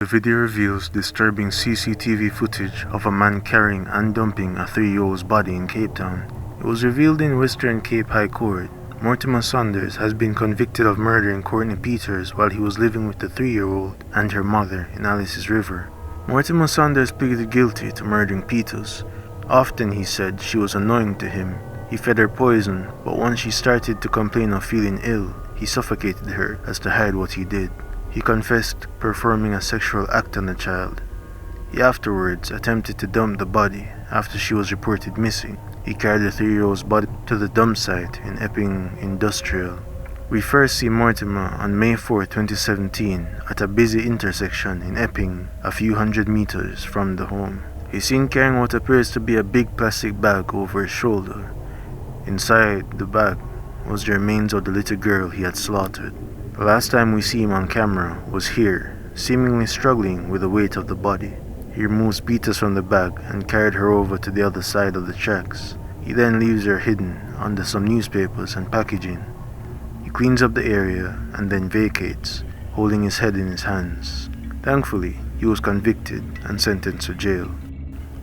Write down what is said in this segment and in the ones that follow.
The video reveals disturbing CCTV footage of a man carrying and dumping a 3-year-old's body in Cape Town. It was revealed in Western Cape High Court. Mortimer Sanders has been convicted of murdering Courtney Peters while he was living with the 3-year-old and her mother in Alice's River. Mortimer Sanders pleaded guilty to murdering Peters. Often, he said, she was annoying to him. He fed her poison, but once she started to complain of feeling ill, he suffocated her as to hide what he did. He confessed performing a sexual act on the child. He afterwards attempted to dump the body after she was reported missing. He carried the 3-year-old's body to the dump site in Epping Industrial. We first see Mortimer on May 4, 2017 at a busy intersection in Epping, a few hundred meters from the home. He's seen carrying what appears to be a big plastic bag over his shoulder. Inside the bag was the remains of the little girl he had slaughtered. The last time we see him on camera was here, seemingly struggling with the weight of the body. He removes Peters from the bag and carried her over to the other side of the tracks. He then leaves her hidden under some newspapers and packaging. He cleans up the area and then vacates, holding his head in his hands. Thankfully, he was convicted and sentenced to jail.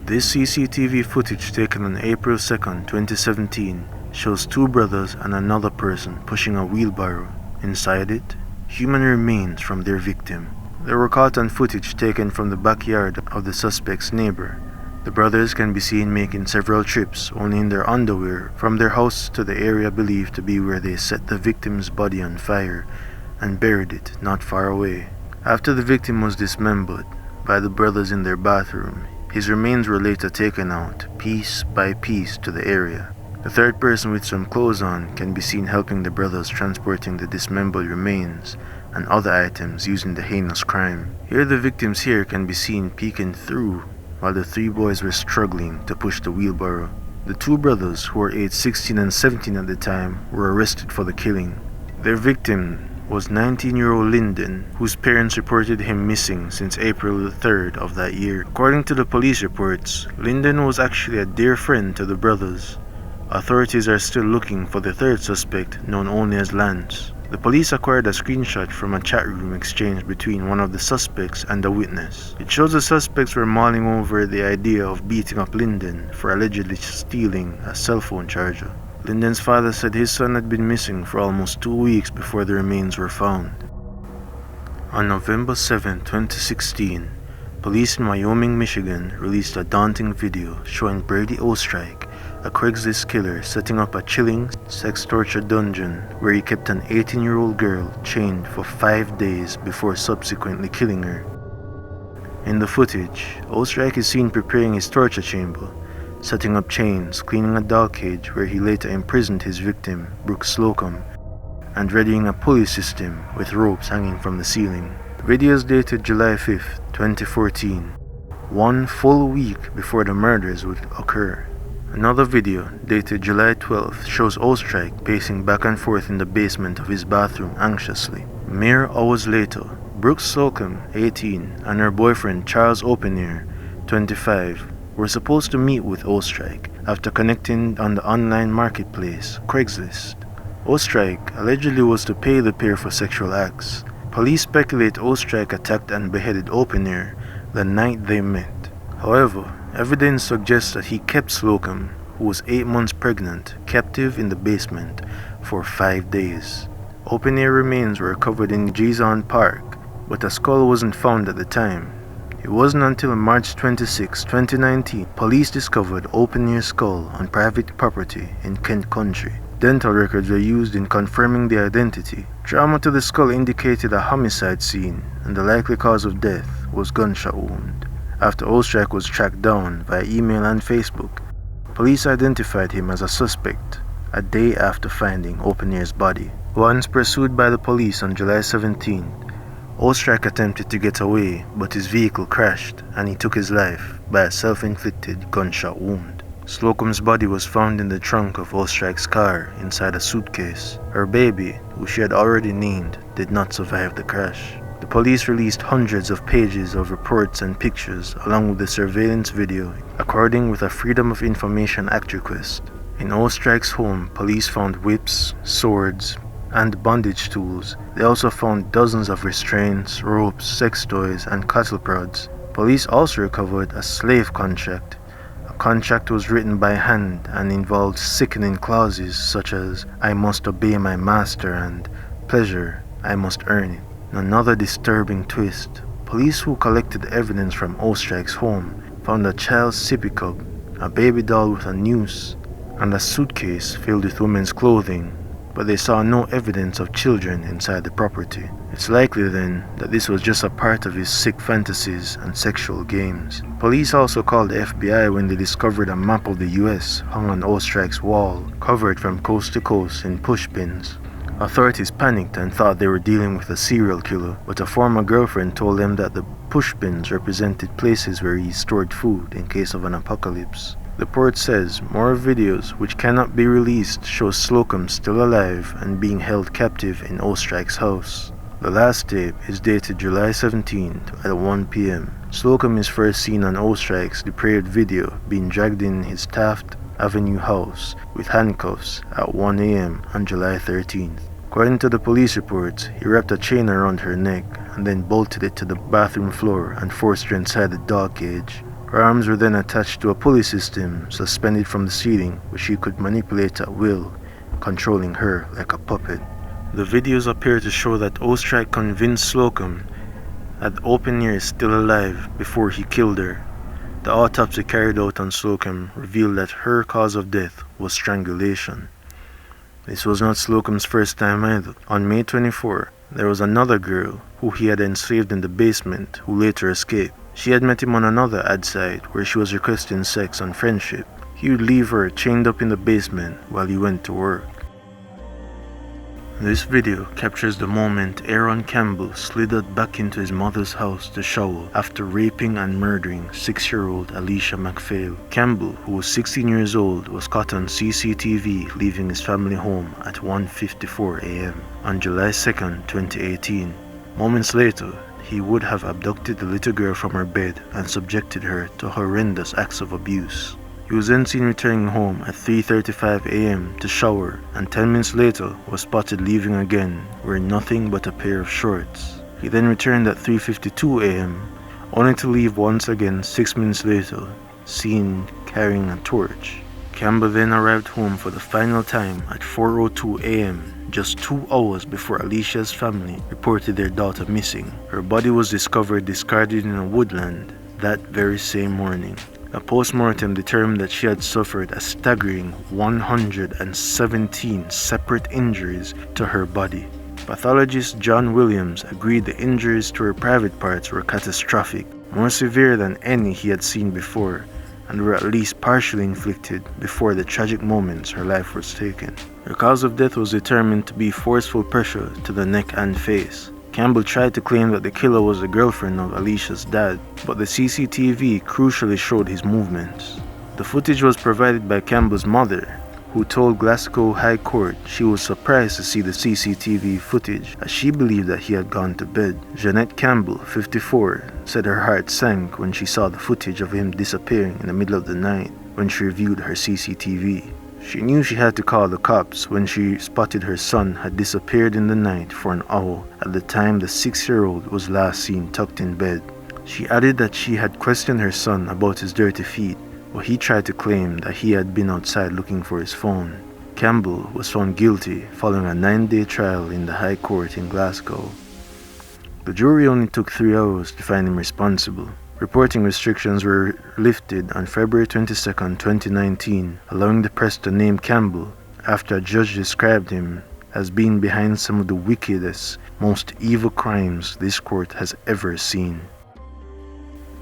This CCTV footage taken on April 2, 2017 shows 2 brothers and another person pushing a wheelbarrow. Inside it, human remains from their victim. They were caught on footage taken from the backyard of the suspect's neighbor. The brothers can be seen making several trips, only in their underwear, from their house to the area believed to be where they set the victim's body on fire and buried it not far away. After the victim was dismembered by the brothers in their bathroom, his remains were later taken out, piece by piece, to the area. The third person with some clothes on can be seen helping the brothers transporting the dismembered remains and other items using the heinous crime. Here the victim's hair can be seen peeking through while the 3 boys were struggling to push the wheelbarrow. The 2 brothers, who were aged 16 and 17 at the time, were arrested for the killing. Their victim was 19-year-old Lyndon, whose parents reported him missing since April the 3rd of that year. According to the police reports, Lyndon was actually a dear friend to the brothers. Authorities are still looking for the third suspect, known only as Lance. The police acquired a screenshot from a chat room exchange between one of the suspects and a witness. It shows the suspects were mulling over the idea of beating up Lyndon for allegedly stealing a cell phone charger. Lyndon's father said his son had been missing for almost 2 weeks before the remains were found. On November 7, 2016, police in Wyoming, Michigan released a daunting video showing Brady Ostrike, a Craigslist killer, setting up a chilling sex torture dungeon where he kept an 18-year-old girl chained for 5 days before subsequently killing her. In the footage, Ostrike is seen preparing his torture chamber, setting up chains, cleaning a dog cage where he later imprisoned his victim, Brooke Slocum, and readying a pulley system with ropes hanging from the ceiling. The video is dated July 5, 2014, 1 full week before the murders would occur. Another video, dated July 12th, shows Ostrike pacing back and forth in the basement of his bathroom anxiously. Mere hours later, Brooke Slocum, 18, and her boyfriend Charles Openair, 25, were supposed to meet with Ostrike after connecting on the online marketplace, Craigslist. Ostrike allegedly was to pay the pair for sexual acts. Police speculate Ostrike attacked and beheaded Openair the night they met. However, evidence suggests that he kept Slocum, who was 8 months pregnant, captive in the basement for 5 days. Open-air remains were recovered in Gizon Park, but a skull wasn't found at the time. It wasn't until March 26, 2019, police discovered open-air skull on private property in Kent Country. Dental records were used in confirming the identity. Trauma to the skull indicated a homicide scene, and the likely cause of death was gunshot wound. After Ostrike was tracked down via email and Facebook, police identified him as a suspect a day after finding Openair's body. Once pursued by the police on July 17, Ostrike attempted to get away, but his vehicle crashed and he took his life by a self-inflicted gunshot wound. Slocum's body was found in the trunk of Ostrike's car inside a suitcase. Her baby, who she had already named, did not survive the crash. The police released hundreds of pages of reports and pictures along with the surveillance video, according with a Freedom of Information Act request. In Ostrike's home, police found whips, swords, and bondage tools. They also found dozens of restraints, ropes, sex toys, and cattle prods. Police also recovered a slave contract. A contract was written by hand and involved sickening clauses such as "I must obey my master" and "pleasure, I must earn it." Another disturbing twist: police who collected evidence from Ostrike's home found a child's sippy cup, a baby doll with a noose, and a suitcase filled with women's clothing, but they saw no evidence of children inside the property. It's likely then that this was just a part of his sick fantasies and sexual games. Police also called the FBI when they discovered a map of the US hung on Ostrike's wall, covered from coast to coast in pushpins. Authorities panicked and thought they were dealing with a serial killer, but a former girlfriend told them that the pushpins represented places where he stored food in case of an apocalypse. The report says more videos which cannot be released show Slocum still alive and being held captive in Ostrike's house. The last tape is dated July 17th at 1 p.m. Slocum is first seen on Ostrike's depraved video being dragged in his Taft Avenue house with handcuffs at 1 a.m. on July 13th. According to the police reports, he wrapped a chain around her neck and then bolted it to the bathroom floor and forced her inside the dog cage. Her arms were then attached to a pulley system suspended from the ceiling, which she could manipulate at will, controlling her like a puppet. The videos appear to show that Ostrike convinced Slocum that the open ear is still alive before he killed her. The autopsy carried out on Slocum revealed that her cause of death was strangulation. This was not Slocum's first time either. On May 24, there was another girl who he had enslaved in the basement who later escaped. She had met him on another ad site where she was requesting sex and friendship. He would leave her chained up in the basement while he went to work. This video captures the moment Aaron Campbell slithered back into his mother's house to shower after raping and murdering 6-year-old Alicia McPhail. Campbell, who was 16 years old, was caught on CCTV leaving his family home at 1:54 a.m. on July 2, 2018. Moments later, he would have abducted the little girl from her bed and subjected her to horrendous acts of abuse. He was then seen returning home at 3:35 a.m. to shower, and 10 minutes later was spotted leaving again, wearing nothing but a pair of shorts. He then returned at 3:52 a.m., only to leave once again 6 minutes later, seen carrying a torch. Campbell then arrived home for the final time at 4:02 a.m., just 2 hours before Alicia's family reported their daughter missing. Her body was discovered discarded in a woodland that very same morning. A post-mortem determined that she had suffered a staggering 117 separate injuries to her body. Pathologist John Williams agreed the injuries to her private parts were catastrophic, more severe than any he had seen before, and were at least partially inflicted before the tragic moments her life was taken. Her cause of death was determined to be forceful pressure to the neck and face. Campbell tried to claim that the killer was the girlfriend of Alicia's dad, but the CCTV crucially showed his movements. The footage was provided by Campbell's mother, who told Glasgow High Court she was surprised to see the CCTV footage as she believed that he had gone to bed. Jeanette Campbell, 54, said her heart sank when she saw the footage of him disappearing in the middle of the night when she reviewed her CCTV. She knew she had to call the cops when she spotted her son had disappeared in the night for an hour at the time the 6-year-old was last seen tucked in bed. She added that she had questioned her son about his dirty feet, but he tried to claim that he had been outside looking for his phone. Campbell was found guilty following a 9-day trial in the High Court in Glasgow. The jury only took 3 hours to find him responsible. Reporting restrictions were lifted on February 22, 2019, allowing the press to name Campbell after a judge described him as being behind some of the wickedest, most evil crimes this court has ever seen.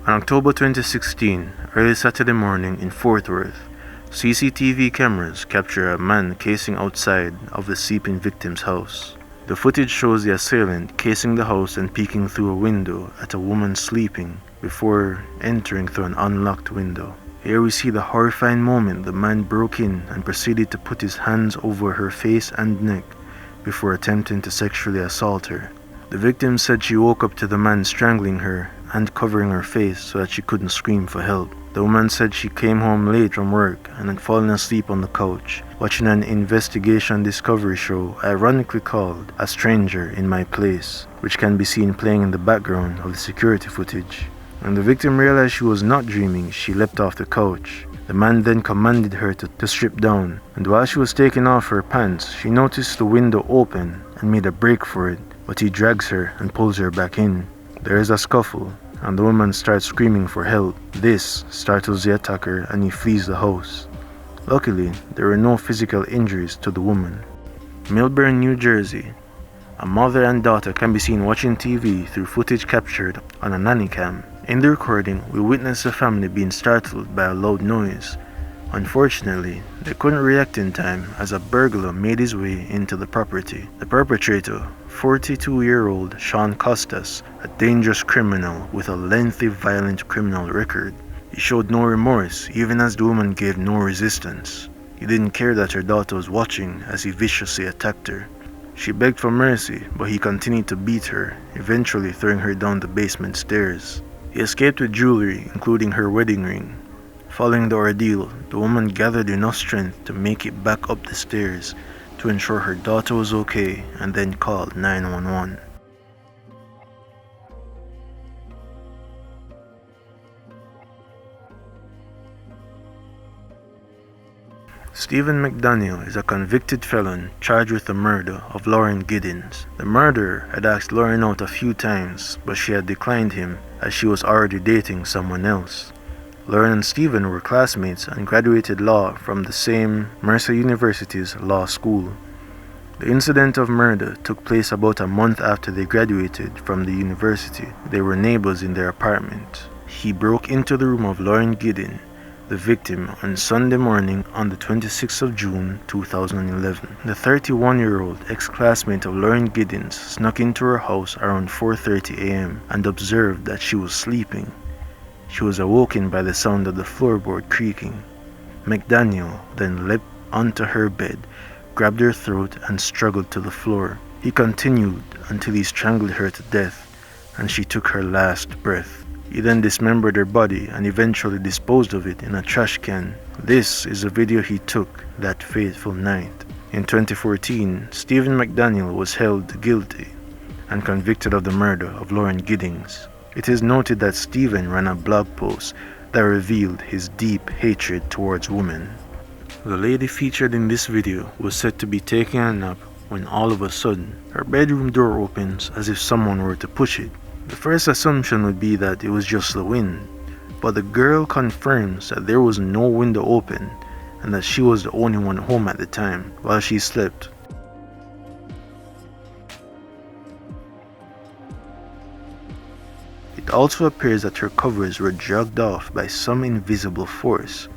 On October 2016, early Saturday morning in Fort Worth, CCTV cameras capture a man casing outside of the sleeping victim's house. The footage shows the assailant casing the house and peeking through a window at a woman sleeping before entering through an unlocked window. Here we see the horrifying moment the man broke in and proceeded to put his hands over her face and neck before attempting to sexually assault her. The victim said she woke up to the man strangling her and covering her face so that she couldn't scream for help. The woman said she came home late from work and had fallen asleep on the couch, watching an investigation discovery show ironically called A Stranger in My Place, which can be seen playing in the background of the security footage. When the victim realized she was not dreaming, she leapt off the couch. The man then commanded her to strip down, and while she was taking off her pants, she noticed the window open and made a break for it, but he drags her and pulls her back in. There is a scuffle, and the woman starts screaming for help. This startles the attacker and he flees the house. Luckily, there were no physical injuries to the woman. Milburn, New Jersey. A mother and daughter can be seen watching TV through footage captured on a nanny cam. In the recording, we witness the family being startled by a loud noise. Unfortunately, they couldn't react in time as a burglar made his way into the property. The perpetrator, 42-year-old Sean Costas, a dangerous criminal with a lengthy violent criminal record. He showed no remorse even as the woman gave no resistance. He didn't care that her daughter was watching as he viciously attacked her. She begged for mercy, but he continued to beat her, eventually throwing her down the basement stairs. He escaped with jewelry, including her wedding ring. Following the ordeal, the woman gathered enough strength to make it back up the stairs to ensure her daughter was okay and then called 911. Stephen McDaniel is a convicted felon charged with the murder of Lauren Giddings. The murderer had asked Lauren out a few times, but she had declined him as she was already dating someone else. Lauren and Stephen were classmates and graduated law from the same Mercer University's law school. The incident of murder took place about a month after they graduated from the university. They were neighbors in their apartment. He broke into the room of Lauren Giddings, the victim, on Sunday morning on the 26th of June 2011. The 31-year-old ex-classmate of Lauren Giddings snuck into her house around 4:30 a.m. and observed that she was sleeping. She was awoken by the sound of the floorboard creaking. McDaniel then leapt onto her bed, grabbed her throat and struggled to the floor. He continued until he strangled her to death and she took her last breath. He then dismembered her body and eventually disposed of it in a trash can. This is a video he took that fateful night. In 2014, Stephen McDaniel was held guilty and convicted of the murder of Lauren Giddings. It is noted that Stephen ran a blog post that revealed his deep hatred towards women. The lady featured in this video was said to be taking a nap when all of a sudden her bedroom door opens as if someone were to push it. The first assumption would be that it was just the wind, but the girl confirms that there was no window open and that she was the only one home at the time while she slept. It also appears that her covers were dragged off by some invisible force.